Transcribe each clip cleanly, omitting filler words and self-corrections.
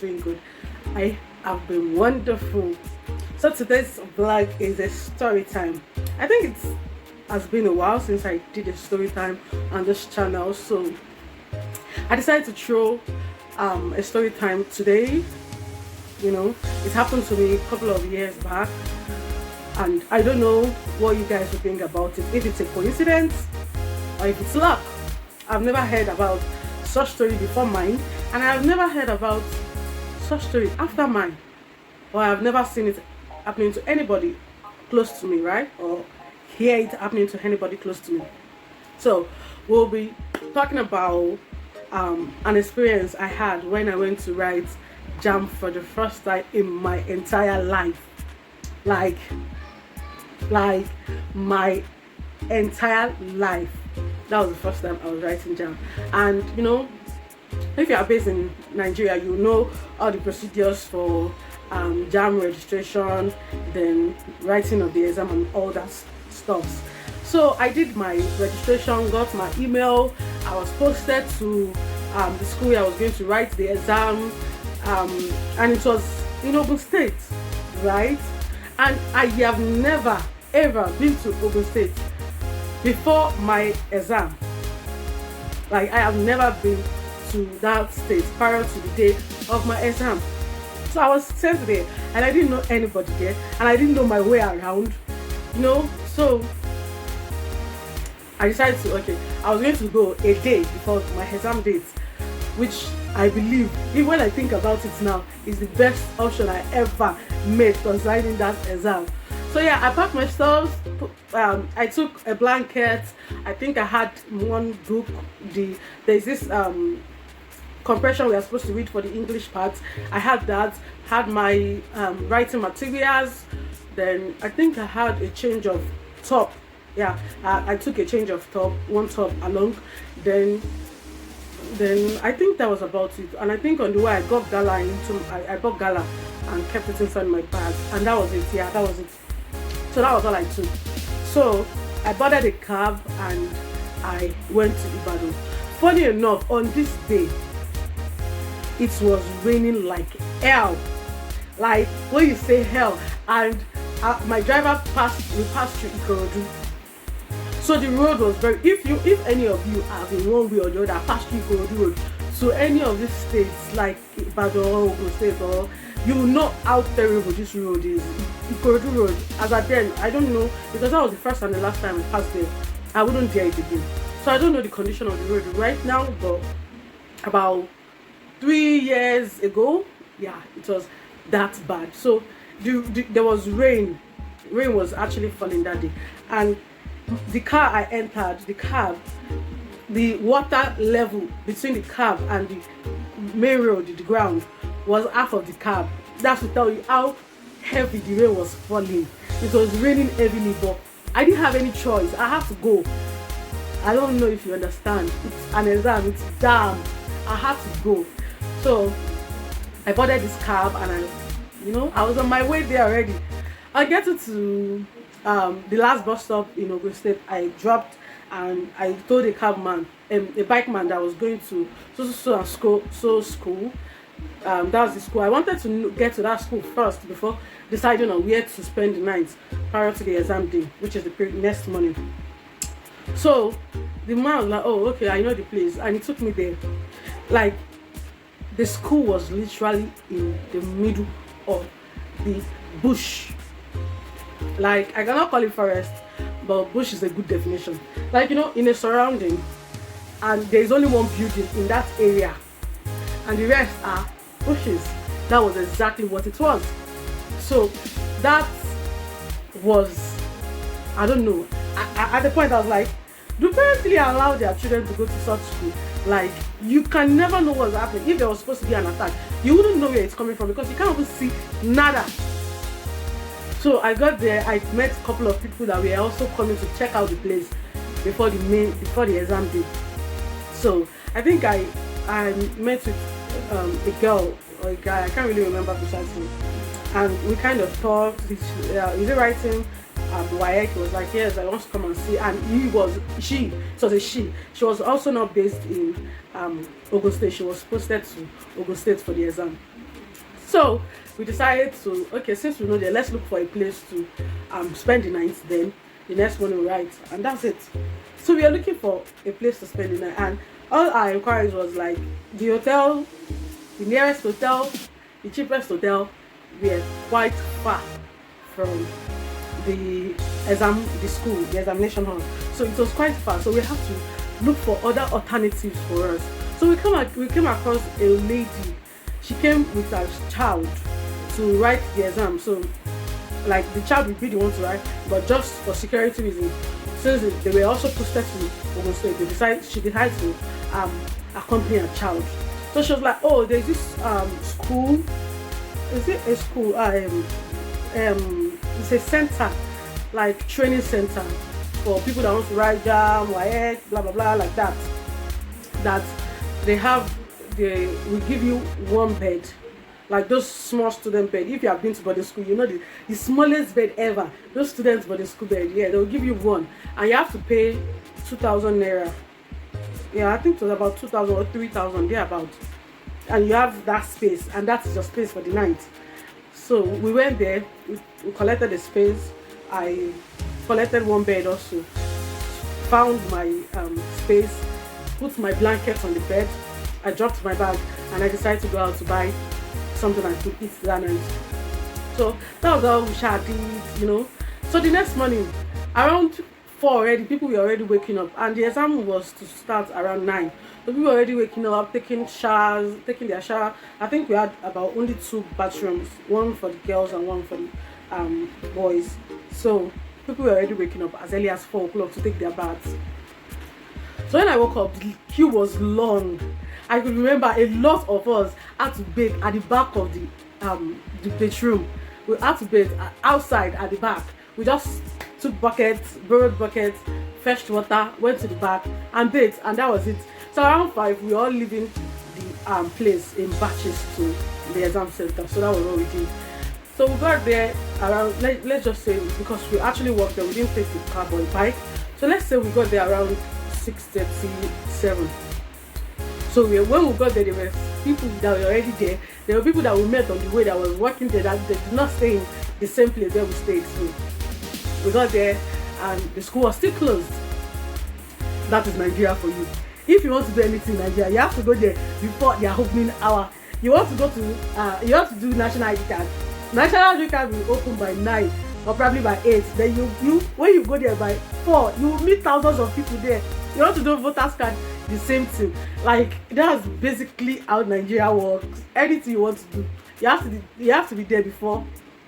doing good. I have been wonderful. So today's vlog is a story time. I think it has been a while since I did a story time on this channel, so I decided to throw a story time today. You know, it happened to me a couple of years back, and I don't know what you guys would think about it, if it's a coincidence or if it's luck. I've never heard about such story before mine, and I've never heard about such story after mine, or I've never seen it happening to anybody close to me, right? Or hear it happening to anybody close to me. So we'll be talking about an experience I had when I went to write jam for the first time in my entire life. Like my entire life. That was the first time I was writing jam. And you know, if you are based in Nigeria, you know all the procedures for jam registration, then writing of the exam and all that stuff. So I did my registration, got my email, I was posted to the school where I was going to write the exam, and it was in Ogun State, right? And I have never ever been to Ogun State before my exam. Like, I have never been to that state prior to the day of my exam. So I was sent there, and I didn't know anybody there, and I didn't know my way around, you know. So I decided to, okay, I was going to go a day before my exam date, which I believe, even when I think about it now, is the best option I ever made concerning that exam. So yeah, I packed my stuff. I took a blanket. I think I had one book. There's this compression we are supposed to read for the English part. I had that. Had my writing materials. Then I think I had a change of top. Yeah, I took a change of top, one top along. Then I think that was about it. And I think on the way I got gala I bought gala and kept it inside my bag, and that was it. Yeah, that was it. So that was all I took. So I boarded a cab and I went to Ibadan. Funny enough, on this day it was raining like hell. Like when you say hell, and my driver we passed through Ikorodu. So the road was very, if any of you have in one way or the other passed through Ikorodu road, so any of these states like Ibadan or Ogun State, or you will know how terrible this road is. Ikorodu road, as at then, I don't know, because that was the first and the last time I passed there. I wouldn't dare it again. So I don't know the condition of the road right now, but about 3 years ago, yeah, it was that bad. So there was rain. Rain was actually falling that day, and the car I entered, the cab, the water level between the cab and the main road, the ground, was half of the cab. That's to tell you how heavy the rain was falling. It was raining heavily, but I didn't have any choice. I have to go. I don't know if you understand. It's an exam. It's damn. I have to go. So I boarded this cab, and I was on my way there already. I get to the last bus stop in Ogun State. I dropped, and I told a cabman, a bike man, that I was going to school. That was the school. I wanted to get to that school first before deciding on where to spend the night prior to the exam day, which is the next morning. So the man was like, "Oh, okay, I know the place," and he took me there. Like, the school was literally in the middle of the bush. Like, I cannot call it forest, but bush is a good definition. Like, you know, in a surrounding, and there is only one building in that area, and the rest are bushes. That was exactly what it was. So that was, I don't know, at the point I was like, do parents really allow their children to go to such school? Like, you can never know what's happening. If there was supposed to be an attack, you wouldn't know where it's coming from, because you can't even see nada. So I got there, I met a couple of people that were also coming to check out the place before the exam day. So I think I met with a girl or a guy, I can't really remember precisely, and we kind of talked. Is it writing Waek? Was like, yes, I want to come and see. And it was a she was also not based in Ogun State. She was posted to Ogun State for the exam. So we decided to, okay, since we know that, let's look for a place to spend the night. Then the next morning we write, and that's it. So we are looking for a place to spend the night, and all our inquiries was like the hotel, the nearest hotel, the cheapest hotel. We are quite far from the school, the examination hall. So it was quite far. So we had to look for other alternatives for us. So we came across a lady. She came with her child to write the exam. So like the child would be the one to write, but just for security reasons, since they were also posted to Ogun State, she decided to accompany her child. So she was like, oh, there's this school. Is it a school? It's a center, like training center for people that want to write jam, blah blah blah, like that. That they will give you one bed, like those small student bed. If you have been to boarding school, you know the smallest bed ever. Those students boarding school bed, yeah, they will give you one, and you have to pay 2,000 naira. Yeah, I think it was about 2,000 or 3,000 thereabout, and you have that space, and that is your space for the night. So we went there, we collected the space. I collected one bed also, found my space, put my blanket on the bed. I dropped my bag, and I decided to go out to buy something I could eat that night. So that was how we did, you know. So the next morning, around 4 already, people were already waking up, and the exam was to start around 9. So people were already waking up, taking their shower. I think we had about only 2 bathrooms, one for the girls and one for the boys. So people were already waking up as early as 4 o'clock to take their baths. So when I woke up, the queue was long. I could remember a lot of us had to bathe at the back of the bedroom. We had to bathe outside at the back. We just took buckets, borrowed buckets, fetched water, went to the back and bathed, and that was it. So around 5, we were all leaving the place in batches to the exam center. So that was what we did. So we got there around, let's just say, because we actually walked there, we didn't take the car or bike. So let's say we got there around 6:37. So when we got there, there were people that were already there. There were people that we met on the way that was working there that they did not stay in the same place where we stayed. So we got there and the school was still closed. That is Nigeria for you. If you want to do anything in Nigeria, you have to go there before their opening hour. You want to go to you have to do national ID card. National ID card will open by 9 or probably by 8. Then you when you go there by 4, you will meet thousands of people there. You want to do voters card, the same thing. Like that's basically how Nigeria works. Anything you want to do, you have to be there before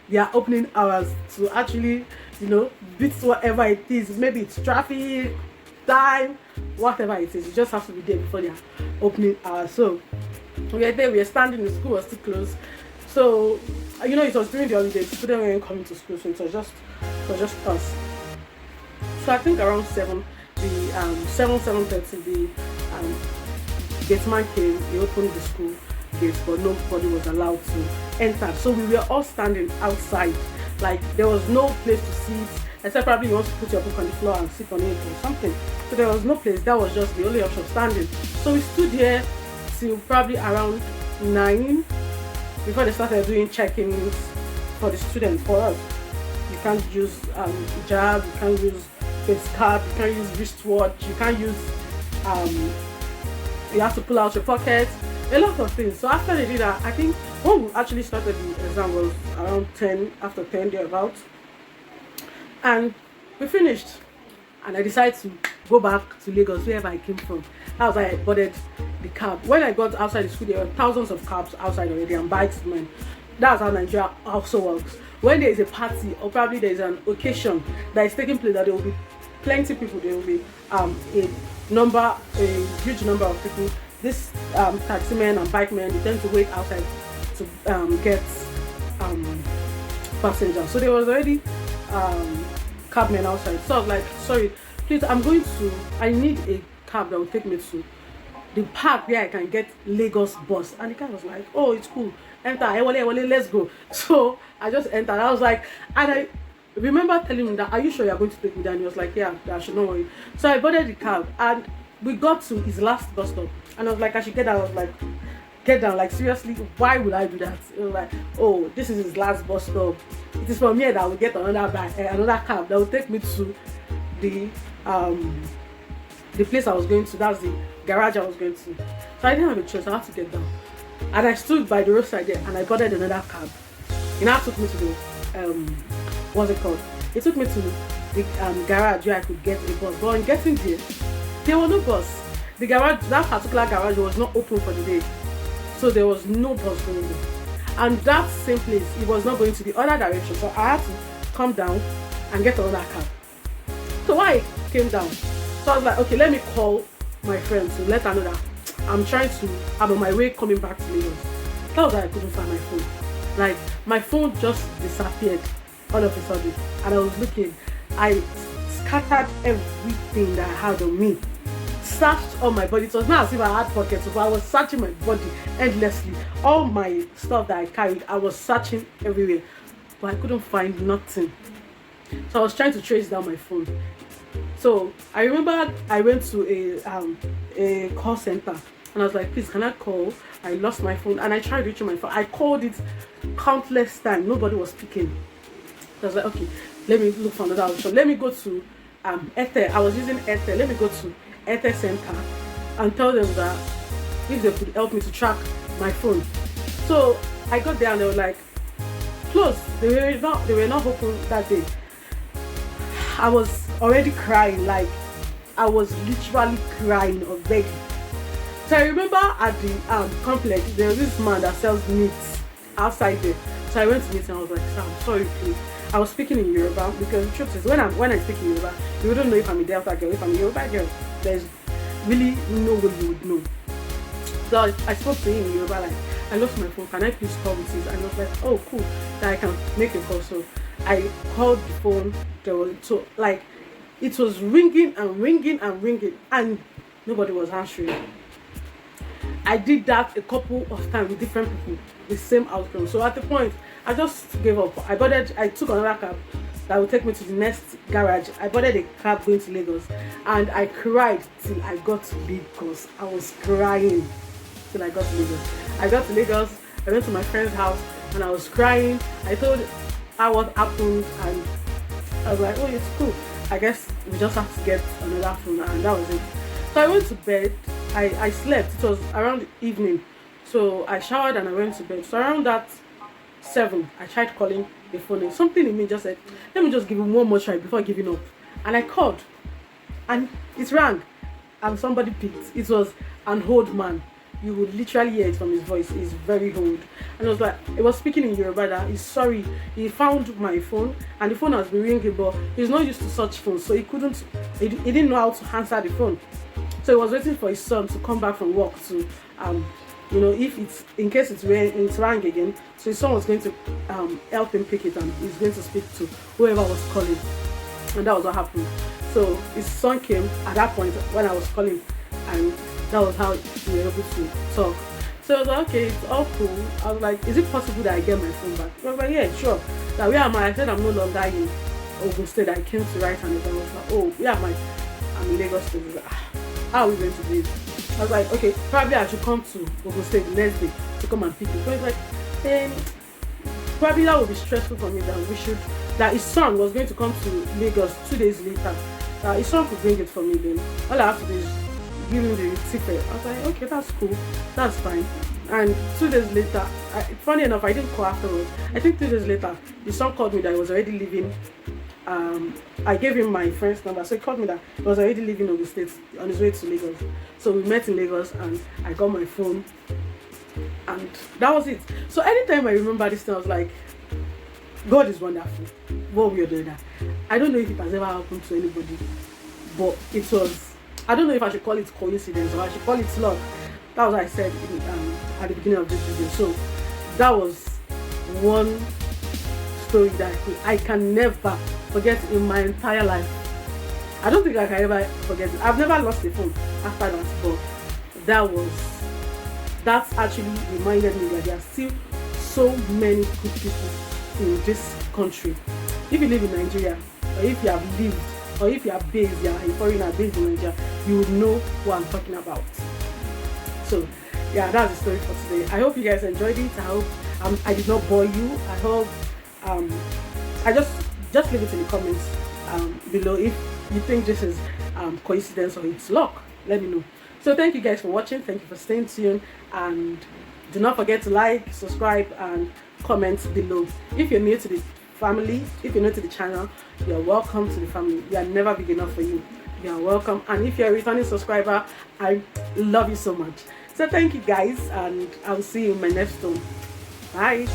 their opening hours to actually, you know, beat whatever it is. Maybe it's traffic, time, whatever it is. You just have to be there before their opening hours. So we were there, we were standing, the school was still closed. So you know, it was during the holidays, students weren't coming to school, so it was just us. So I think around 7:30 the gate man came, he opened the school gate, but nobody was allowed to enter. So we were all standing outside, like there was no place to sit, except probably you want to put your book on the floor and sit on it or something. So there was no place, that was just the only option, standing. So we stood here till probably around 9 before they started doing check-ins for the students. For us, you can't use hijab, you can't use face cap, you can't use wristwatch, you can't use you have to pull out your pocket, a lot of things. So after they did that, I think when we actually started the exam was around 10, after 10 thereabouts, and we finished, and I decided to go back to Lagos, wherever I came from. That was why I boarded the cab. When I got outside the school, there were thousands of cabs outside already and bikes, man. That's how Nigeria also works. When there is a party or probably there is an occasion that is taking place, that there will be plenty people, there will be a huge number of people. This taximen and bikemen, they tend to wait outside to get passengers. So there was already cabmen outside. So I was like, sorry, please, I need a cab that will take me to the park where I can get Lagos bus. And the guy was like, oh, it's cool, enter, let's go. So I just entered. I was like, and I remember telling him that, are you sure you're going to take me down? And he was like, yeah, I should, not worry. So I boarded the cab and we got to his last bus stop, and I was like, I should get out. I was like, get down. Like, seriously, why would I do that? It was like, oh, this is his last bus stop. It is from here that I will get another cab that will take me to the place I was going to. That's the garage I was going to. So I didn't have a choice. I had to get down. And I stood by the roadside there and I boarded another cab. It now took me to the what's it called? It took me to the garage where I could get a bus. But on getting there was no bus. The garage, that particular garage, was not open for the day. So there was no bus going there. And that same place, it was not going to the other direction. So I had to come down and get another cab. So I came down. So I was like, okay, let me call my friend to let her know that I'm on my way coming back to Lagos. That was why I couldn't find my phone. Like, my phone just disappeared all of a sudden. And I was looking. I scattered everything that I had on me. Searched all my body. It was not as if I had pockets, but I was searching my body endlessly. All my stuff that I carried, I was searching everywhere. But I couldn't find nothing. So I was trying to trace down my phone. So I remember I went to a call center and I was like, please, can I call? I lost my phone and I tried reaching my phone. I called it countless times. Nobody was picking. So I was like, okay, let me look for another option. Let me go to Airtel. I was using Airtel. Let me go to Airtel Center and tell them that if they could help me to track my phone. So I got there and they were like, closed. They were not open that day. I was already crying, like I was literally crying already. So I remember at the complex there was this man that sells meat outside there. So I went to meet him and I was like, sir, I'm sorry, please. I was speaking in Yoruba because the truth is when I speak in Yoruba, you wouldn't know if I'm a Delta girl, if I'm a Yoruba girl. There's really no way you would know. So I spoke to him in Yoruba, like, I lost my phone, can I please call with this? And I was like, oh cool, that I can make a call. So I called the phone. It was ringing and ringing and ringing and nobody was answering. I did that a couple of times with different people, the same outcome. So at the point, I just gave up. I took another cab that would take me to the next garage. I boarded a cab going to Lagos and I cried till I got to Lagos. I was crying till I got to Lagos. I got to Lagos, I went to my friend's house and I was crying. I told her what happened and I was like, oh, it's cool. I guess we just have to get another phone and that was it. So I went to bed. I slept. It was around the evening. So I showered and I went to bed. So around that 7, I tried calling the phone and something in me just said, let me just give him one more try before giving up. And I called and it rang and somebody picked. It was an old man. You would literally hear it from his voice. He's very old. And it was like, it was speaking in Yoruba that he's sorry. He found my phone and the phone has been ringing, but he's not used to such phones. So he didn't know how to answer the phone. So he was waiting for his son to come back from work to, if it's, in case it's rang again. So his son was going to help him pick it and he's going to speak to whoever was calling. And that was what happened. So his son came at that point when I was calling and that was how we were able to talk. So I was like, okay, it's all cool. I was like, is it possible that I get my phone back? I was like, yeah, sure. That where am I? I said I'm no longer in Ogun State. I came to write and I was like, oh, where am I? I'm in Lagos State. Like, how are we going to do it? I was like, okay, probably I should come to Ogun State the next day to come and pick it. So it's like, probably that would be stressful for me that his son was going to come to Lagos 2 days later. His son could bring it for me then. All I have to do is give him the ticket. I was like, okay, that's cool, that's fine. And 2 days later, funny enough, I didn't call afterwards. I think 2 days later, the son called me that he was already leaving. I gave him my friend's number, so he called me that he was already leaving Ogun State on his way to Lagos. So we met in Lagos and I got my phone and that was it. So anytime I remember this thing, I was like, God is wonderful. What we are doing that. I don't know if it has ever happened to anybody, but it was, I don't know if I should call it coincidence or I should call it luck. That was what I said at the beginning of this video. So that was one story that I can never forget in my entire life. I don't think I can ever forget it. I've never lost a phone after that, but that actually reminded me that there are still so many good people in this country. If you live in Nigeria, or if you have lived, or if you are based, you are a foreigner based in Nigeria, you will know what I'm talking about. So yeah, that's the story for today. I hope you guys enjoyed it. I hope I did not bore you. I hope um, I just leave it in the comments below if you think this is coincidence or it's luck. Let me know. So thank you guys for watching. Thank you for staying tuned, and do not forget to like, subscribe, and comment below. If you're new to the family, if you're new to the channel, you're welcome to the family. You are never big enough for you. You are welcome. And if you're a returning subscriber, I love you so much. So thank you guys, and I'll see you in my next one. Bye.